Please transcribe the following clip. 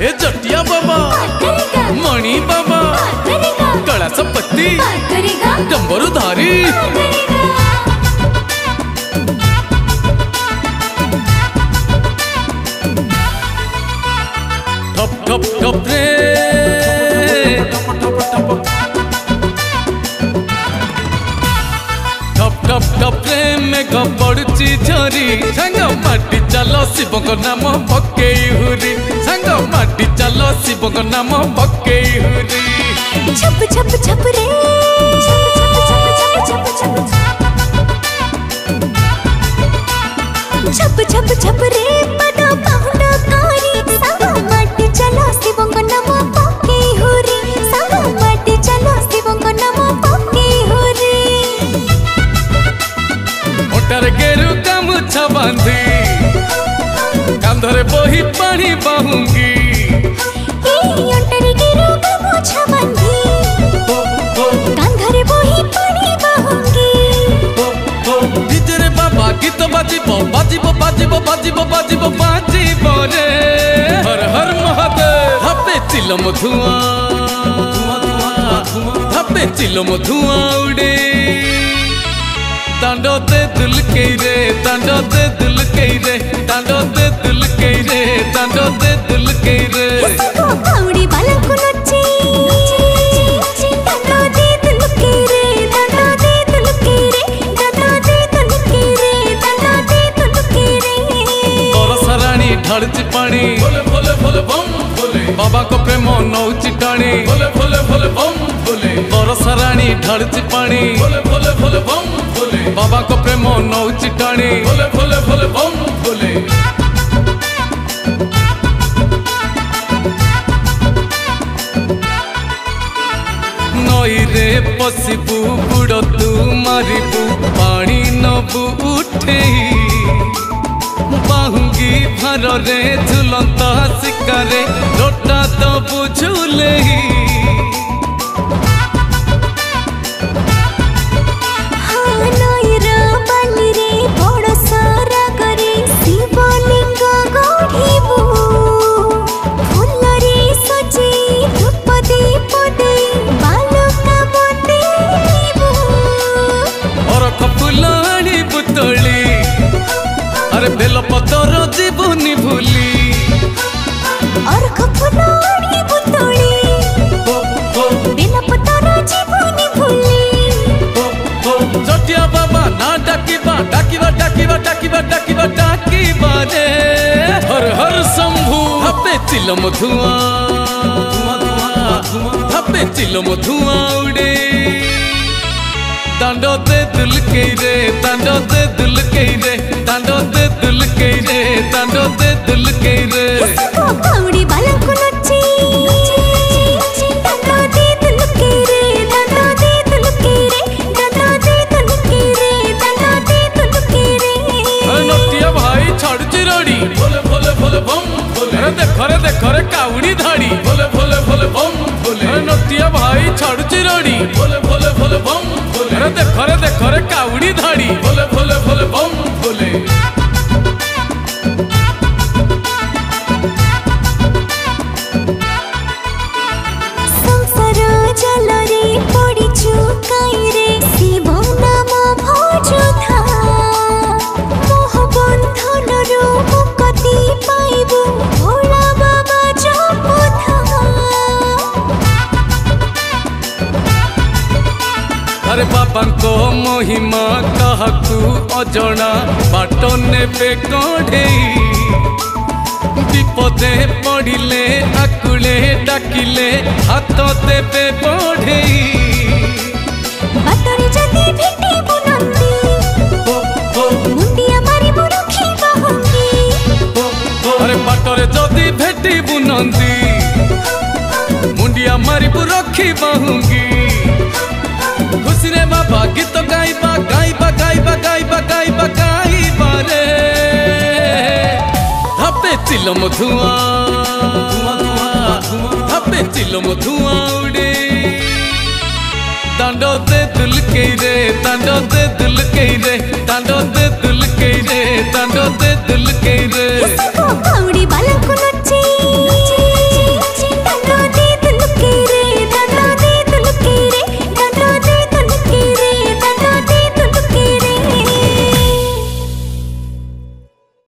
ए जटिया बाबा मणि बाबा कलासपति डंबरुधारी ठप ठप ठप रे ठप ठप ठप रे मेघ पड़ुची झरी सांग माटी चल शिव नाम पकई हुरी सांग माटी चल शिव नाम पकई हुरी छप छप छप रे छप छप छप रे पद पाहुंड कारी सांग माटी चल शिव नाम पकई हुरी सांग माटी चल शिव नाम पकई हुरी ओटार गेरु गामुछा बांधी कांधरे बही पानी बाहुंगी ओटार गेरु गामुछा बांधी कांधरे बही पानी बाहुंगी डीजे बाबा गीत बाजिबो बाजिबो बाजिबो बाजिबो बाजिबो बाजिबो रे हर हर महादेव धपे चिलम धुआं धपे चिलम धुआं उड़े तांडो दे दिल के रे तांडो दे दिल के रे तांडो दे दिल के रे तांडो दे दिल के रे कावड़ी बाला को नची तांडो दे दिल के रे तांडो दे दिल के रे तांडो दे दिल के रे तांडो दे दिल के रे बरसराणी ढालची पानी भोले भोले भोले बम भोले बाबा को प्रेम नौची टाणी भोले भोले भोले बम भोले बरसराणी ढालची पानी भोले भोले भोले बम भोले बाबा को प्रेम नौची टाणी भोले भोले भोले बम भोले नई रे पशिबू बुड़ तू मारिबू पानी नबू उठे बाहुंगी भर रे झुलंता शिकारे लोटा दबू झूले अरे बेलपतर जीवनी भूली और खपुलाड़ी बुतोली बेलपतर जीवनी भूली जटिया बाबा ना डाकिबा डाकिबा डाकिबा डाकिबा डाकिबा डाकिबा रे हर हर शंभु धपे चिलम धुआं धपे चिलम धुआं उड़े तांडो दे दिल के रे तांडो दे दिल के रे तांडो दे दिल के रे तांडो दे दिल के रे कावड़ी बाला को नची तांडो दे दिल के रे तांडो दे दिल के रे तांडो दे दिल के रे तांडो दे दिल के रे नटिया भाई छाड़ चिरड़ी भोले भोले भोले बम भोले रे देखो रे कावड़ी धाड़ी भोले भोले भोले बम भोले नटिया भाई छाड़ चिरड़ी भोले भोले भोले बम भोले रे देखो रे कावड़ी धाड़ी भोले भोले भोले बम भोले संसार जल रे पड़ी चुकाई रे शिव नाम भजुधा मोह बंधन रो मुक्ति पाइबु भोला बाबा जपुधा अरे बाबा को महिमा कहकू अजणा बाट नेबे कढ़ेई विपदे पड़िले आकुले डाकिले हाथ देबे बढ़ेई बाटरे जदि भेटे बुनंदी मुंडिया मारी बुरखी बाहुंगी अरे बाटरे जदि भेटी बुनंदी मुंडिया मारी बुरखी बाहुंगी खुशी रे बाबा गीत गाइबा गाइबा गाइबा गाइबा गाइबा गाइबा रे धपे चिलम धुआं धपे चिलम धुआं उड़े तांडो दे दिल के रे तांडो दे दिल के रे तांडो दे दिल के रे तांडो दे दिल के रे